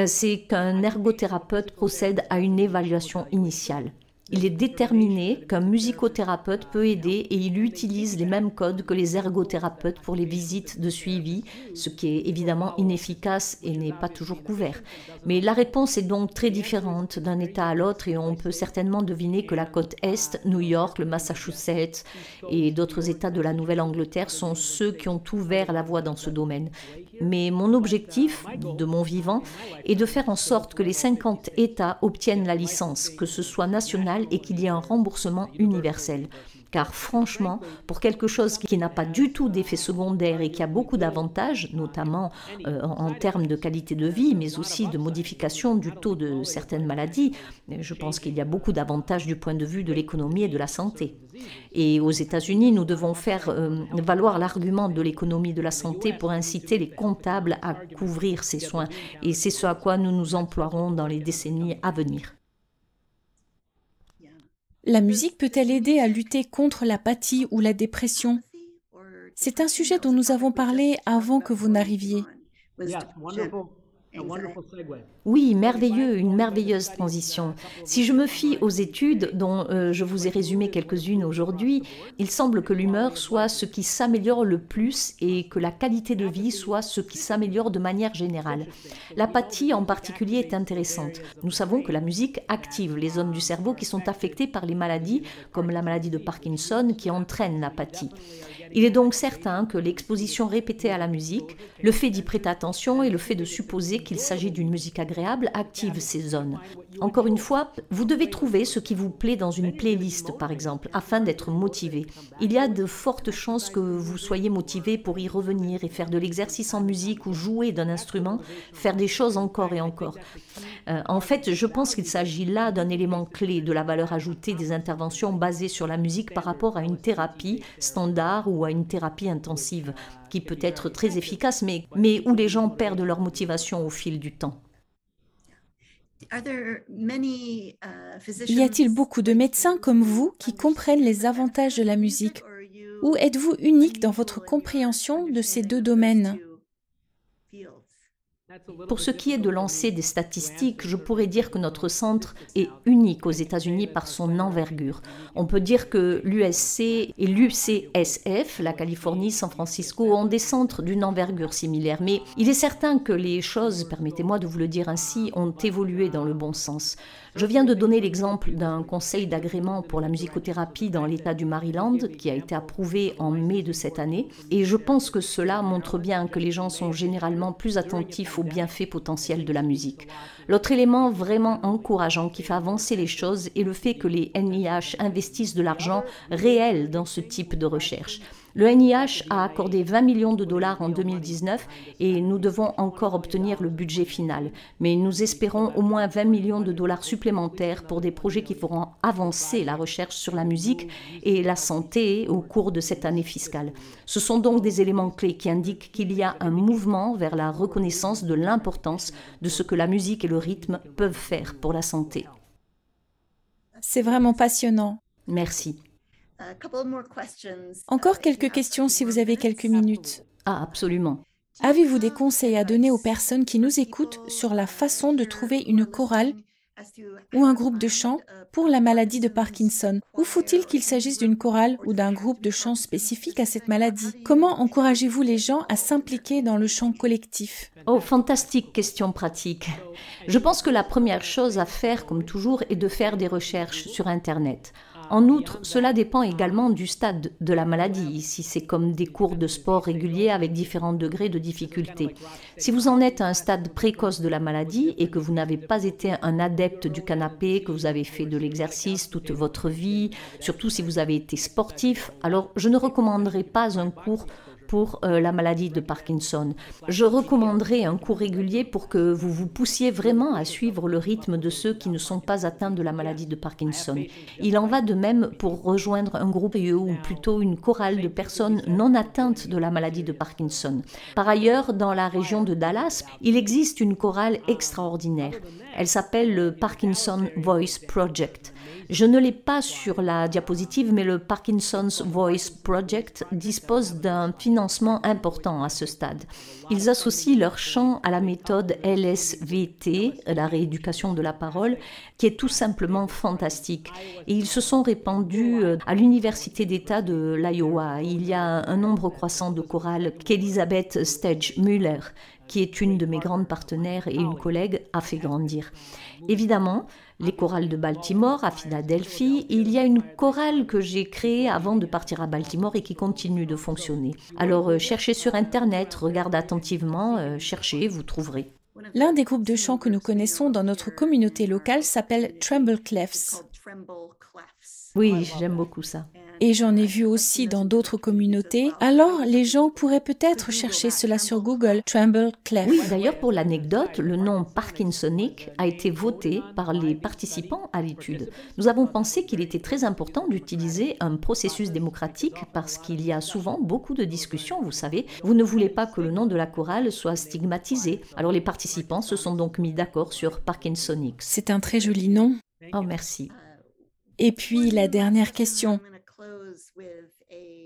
c'est qu'un ergothérapeute procède à une évaluation initiale. Il est déterminé qu'un musicothérapeute peut aider et il utilise les mêmes codes que les ergothérapeutes pour les visites de suivi, ce qui est évidemment inefficace et n'est pas toujours couvert. Mais la réponse est donc très différente d'un État à l'autre et on peut certainement deviner que la côte Est, New York, le Massachusetts et d'autres États de la Nouvelle-Angleterre sont ceux qui ont ouvert la voie dans ce domaine. Mais mon objectif, de mon vivant, est de faire en sorte que les 50 États obtiennent la licence, que ce soit national et qu'il y ait un remboursement universel. Car franchement, pour quelque chose qui n'a pas du tout d'effet secondaire et qui a beaucoup d'avantages, notamment en termes de qualité de vie, mais aussi de modification du taux de certaines maladies, je pense qu'il y a beaucoup d'avantages du point de vue de l'économie et de la santé. Et aux États-Unis, nous devons faire valoir l'argument de l'économie de la santé pour inciter les comptables à couvrir ces soins. Et c'est ce à quoi nous nous emploierons dans les décennies à venir. La musique peut-elle aider à lutter contre l'apathie ou la dépression? C'est un sujet dont nous avons parlé avant que vous n'arriviez. Yes, wonderful. A wonderful segue. Oui, merveilleux, une merveilleuse transition. Si je me fie aux études dont je vous ai résumé quelques-unes aujourd'hui, il semble que l'humeur soit ce qui s'améliore le plus et que la qualité de vie soit ce qui s'améliore de manière générale. L'apathie en particulier est intéressante. Nous savons que la musique active les zones du cerveau qui sont affectées par les maladies, comme la maladie de Parkinson qui entraîne l'apathie. Il est donc certain que l'exposition répétée à la musique, le fait d'y prêter attention et le fait de supposer qu'il s'agit d'une musique agréable active ces zones. Encore une fois, vous devez trouver ce qui vous plaît dans une playlist, par exemple, afin d'être motivé. Il y a de fortes chances que vous soyez motivé pour y revenir et faire de l'exercice en musique ou jouer d'un instrument, faire des choses encore et encore. En fait, je pense qu'il s'agit là d'un élément clé de la valeur ajoutée des interventions basées sur la musique par rapport à une thérapie standard ou à une thérapie intensive, qui peut être très efficace, mais où les gens perdent leur motivation au fil du temps. Y a-t-il beaucoup de médecins comme vous qui comprennent les avantages de la musique? Ou êtes-vous unique dans votre compréhension de ces deux domaines? Pour ce qui est de lancer des statistiques, je pourrais dire que notre centre est unique aux États-Unis par son envergure. On peut dire que l'USC et l'UCSF, la Californie, San Francisco, ont des centres d'une envergure similaire. Mais il est certain que les choses, permettez-moi de vous le dire ainsi, ont évolué dans le bon sens. Je viens de donner l'exemple d'un conseil d'agrément pour la musicothérapie dans l'État du Maryland qui a été approuvé en mai de cette année. Et je pense que cela montre bien que les gens sont généralement plus attentifs aux bienfaits potentiels de la musique. L'autre élément vraiment encourageant qui fait avancer les choses est le fait que les NIH investissent de l'argent réel dans ce type de recherche. Le NIH a accordé 20 millions de dollars en 2019 et nous devons encore obtenir le budget final. Mais nous espérons au moins 20 millions de dollars supplémentaires pour des projets qui feront avancer la recherche sur la musique et la santé au cours de cette année fiscale. Ce sont donc des éléments clés qui indiquent qu'il y a un mouvement vers la reconnaissance de l'importance de ce que la musique et le rythme peuvent faire pour la santé. C'est vraiment passionnant. Merci. Encore quelques questions si vous avez quelques minutes. Ah, absolument. Avez-vous des conseils à donner aux personnes qui nous écoutent sur la façon de trouver une chorale ou un groupe de chant pour la maladie de Parkinson? Ou faut-il qu'il s'agisse d'une chorale ou d'un groupe de chant spécifique à cette maladie? Comment encouragez-vous les gens à s'impliquer dans le chant collectif? Oh, fantastique question pratique. Je pense que la première chose à faire, comme toujours, est de faire des recherches sur Internet. En outre, cela dépend également du stade de la maladie, si c'est comme des cours de sport réguliers avec différents degrés de difficulté. Si vous en êtes à un stade précoce de la maladie et que vous n'avez pas été un adepte du canapé, que vous avez fait de l'exercice toute votre vie, surtout si vous avez été sportif, alors je ne recommanderais pas un cours pour la maladie de Parkinson. Je recommanderais un cours régulier pour que vous vous poussiez vraiment à suivre le rythme de ceux qui ne sont pas atteints de la maladie de Parkinson. Il en va de même pour rejoindre un groupe ou plutôt une chorale de personnes non atteintes de la maladie de Parkinson. Par ailleurs, dans la région de Dallas, il existe une chorale extraordinaire. Elle s'appelle le Parkinson Voice Project. Je ne l'ai pas sur la diapositive, mais le Parkinson's Voice Project dispose d'un financement important à ce stade. Ils associent leur chant à la méthode LSVT, la rééducation de la parole, qui est tout simplement fantastique. Et ils se sont répandus à l'Université d'État de l'Iowa. Il y a un nombre croissant de chorales qu'Elizabeth Stage Müller, qui est une de mes grandes partenaires et une collègue, a fait grandir. Évidemment, les chorales de Baltimore, à Philadelphie, il y a une chorale que j'ai créée avant de partir à Baltimore et qui continue de fonctionner. Alors cherchez sur Internet, regardez attentivement, cherchez, vous trouverez. L'un des groupes de chant que nous connaissons dans notre communauté locale s'appelle Tremble Clefs. Oui, j'aime beaucoup ça. et j'en ai vu aussi dans d'autres communautés, alors les gens pourraient peut-être chercher cela sur Google, Tremble Clef. Oui, d'ailleurs, pour l'anecdote, le nom Parkinsonic a été voté par les participants à l'étude. Nous avons pensé qu'il était très important d'utiliser un processus démocratique parce qu'il y a souvent beaucoup de discussions, vous savez. Vous ne voulez pas que le nom de la chorale soit stigmatisé. Alors les participants se sont donc mis d'accord sur Parkinsonics. C'est un très joli nom. Oh, merci. Et puis la dernière question.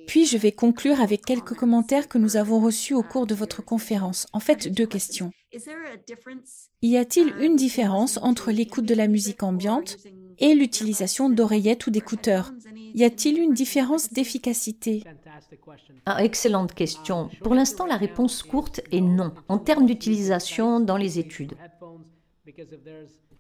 Puis je vais conclure avec quelques commentaires que nous avons reçus au cours de votre conférence. En fait, 2 questions. Y a-t-il une différence entre l'écoute de la musique ambiante et l'utilisation d'oreillettes ou d'écouteurs? Y a-t-il une différence d'efficacité? Ah, excellente question. Pour l'instant, la réponse courte est non, en termes d'utilisation dans les études.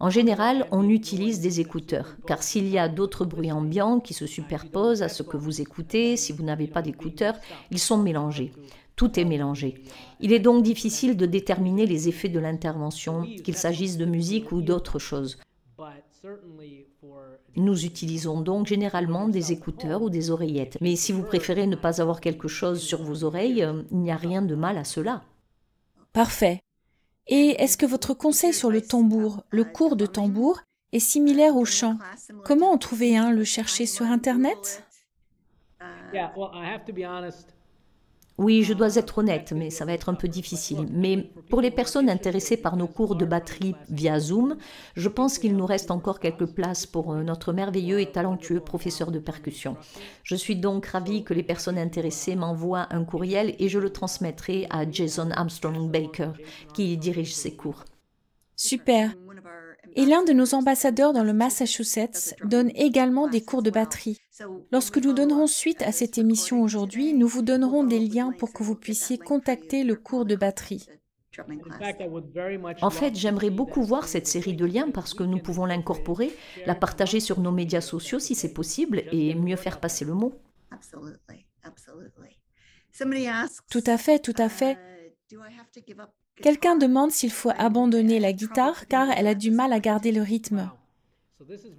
En général, on utilise des écouteurs, car s'il y a d'autres bruits ambiants qui se superposent à ce que vous écoutez, si vous n'avez pas d'écouteurs, ils sont mélangés. Tout est mélangé. Il est donc difficile de déterminer les effets de l'intervention, qu'il s'agisse de musique ou d'autre chose. Nous utilisons donc généralement des écouteurs ou des oreillettes. Mais si vous préférez ne pas avoir quelque chose sur vos oreilles, il n'y a rien de mal à cela. Parfait. Et est-ce que votre conseil sur le tambour, le cours de tambour, est similaire au chant? Comment en trouver un? Le chercher sur Internet? Oui, je dois être honnête, mais ça va être un peu difficile. Mais pour les personnes intéressées par nos cours de batterie via Zoom, je pense qu'il nous reste encore quelques places pour notre merveilleux et talentueux professeur de percussion. Je suis donc ravie que les personnes intéressées m'envoient un courriel et je le transmettrai à Jason Armstrong Baker, qui dirige ces cours. Super. Et l'un de nos ambassadeurs dans le Massachusetts donne également des cours de batterie. Lorsque nous donnerons suite à cette émission aujourd'hui, nous vous donnerons des liens pour que vous puissiez contacter le cours de batterie. En fait, j'aimerais beaucoup voir cette série de liens parce que nous pouvons l'incorporer, la partager sur nos médias sociaux si c'est possible et mieux faire passer le mot. Tout à fait, tout à fait. Quelqu'un demande s'il faut abandonner la guitare car elle a du mal à garder le rythme.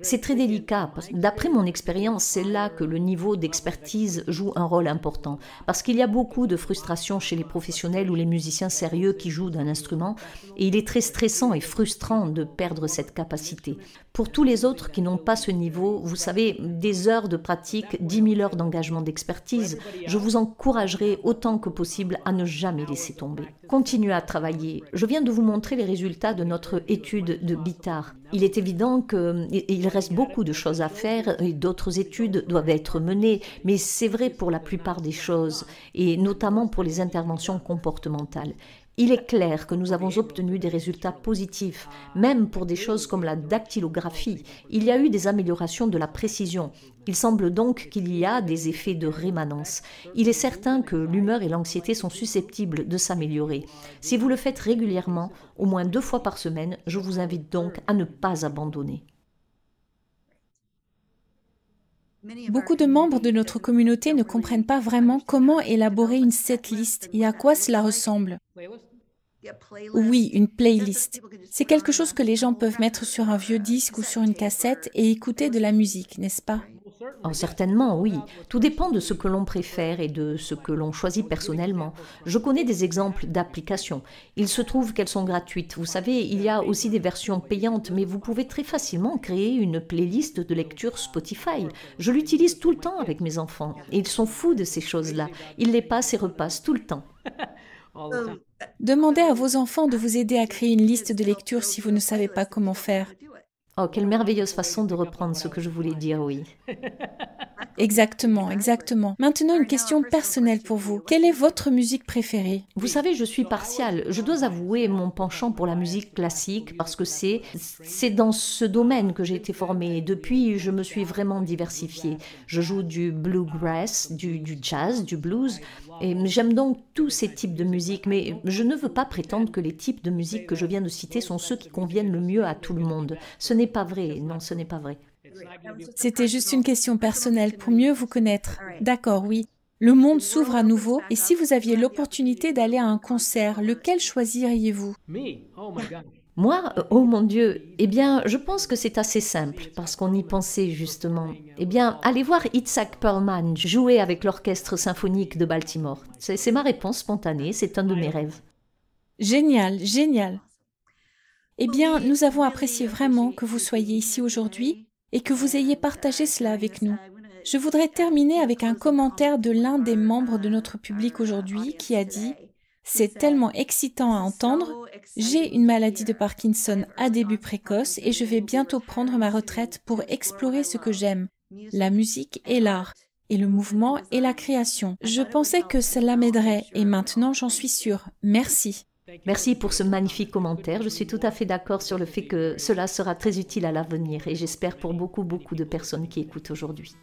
C'est très délicat. D'après mon expérience, c'est là que le niveau d'expertise joue un rôle important. Parce qu'il y a beaucoup de frustration chez les professionnels ou les musiciens sérieux qui jouent d'un instrument. Et il est très stressant et frustrant de perdre cette capacité. Pour tous les autres qui n'ont pas ce niveau, vous savez, des heures de pratique, 10 000 heures d'engagement d'expertise, je vous encouragerai autant que possible à ne jamais laisser tomber. Continuez à travailler. Je viens de vous montrer les résultats de notre étude de guitare. Il est évident qu'il reste beaucoup de choses à faire et d'autres études doivent être menées, mais c'est vrai pour la plupart des choses, et notamment pour les interventions comportementales. Il est clair que nous avons obtenu des résultats positifs, même pour des choses comme la dactylographie. Il y a eu des améliorations de la précision. Il semble donc qu'il y a des effets de rémanence. Il est certain que l'humeur et l'anxiété sont susceptibles de s'améliorer. Si vous le faites régulièrement, au moins 2 fois par semaine, je vous invite donc à ne pas abandonner. Beaucoup de membres de notre communauté ne comprennent pas vraiment comment élaborer une setlist et à quoi cela ressemble. Oui, une playlist. C'est quelque chose que les gens peuvent mettre sur un vieux disque ou sur une cassette et écouter de la musique, n'est-ce pas? Oh, certainement, oui. Tout dépend de ce que l'on préfère et de ce que l'on choisit personnellement. Je connais des exemples d'applications. Il se trouve qu'elles sont gratuites. Vous savez, il y a aussi des versions payantes, mais vous pouvez très facilement créer une playlist de lecture Spotify. Je l'utilise tout le temps avec mes enfants et ils sont fous de ces choses-là. Ils les passent et repassent tout le temps. Demandez à vos enfants de vous aider à créer une liste de lecture si vous ne savez pas comment faire. Oh, quelle merveilleuse façon de reprendre ce que je voulais dire, oui. Exactement, exactement. Maintenant, une question personnelle pour vous. Quelle est votre musique préférée? Vous savez, je suis partiale. Je dois avouer mon penchant pour la musique classique parce que c'est dans ce domaine que j'ai été formée. Depuis, je me suis vraiment diversifiée. Je joue du bluegrass, du jazz, du blues. Et j'aime donc tous ces types de musique, mais je ne veux pas prétendre que les types de musique que je viens de citer sont ceux qui conviennent le mieux à tout le monde. Ce n'est pas vrai, non, ce n'est pas vrai. C'était juste une question personnelle pour mieux vous connaître. D'accord, oui. Le monde s'ouvre à nouveau et si vous aviez l'opportunité d'aller à un concert, lequel choisiriez-vous? Moi, oh mon Dieu, eh bien, je pense que c'est assez simple, parce qu'on y pensait justement. Eh bien, allez voir Itzhak Perlman jouer avec l'Orchestre symphonique de Baltimore. C'est ma réponse spontanée, c'est un de mes rêves. Génial, génial. Eh bien, nous avons apprécié vraiment que vous soyez ici aujourd'hui et que vous ayez partagé cela avec nous. Je voudrais terminer avec un commentaire de l'un des membres de notre public aujourd'hui qui a dit « C'est tellement excitant à entendre. J'ai une maladie de Parkinson à début précoce et je vais bientôt prendre ma retraite pour explorer ce que j'aime, la musique et l'art, et le mouvement et la création. Je pensais que cela m'aiderait et maintenant j'en suis sûre. Merci. » Merci pour ce magnifique commentaire. Je suis tout à fait d'accord sur le fait que cela sera très utile à l'avenir et j'espère pour beaucoup de personnes qui écoutent aujourd'hui.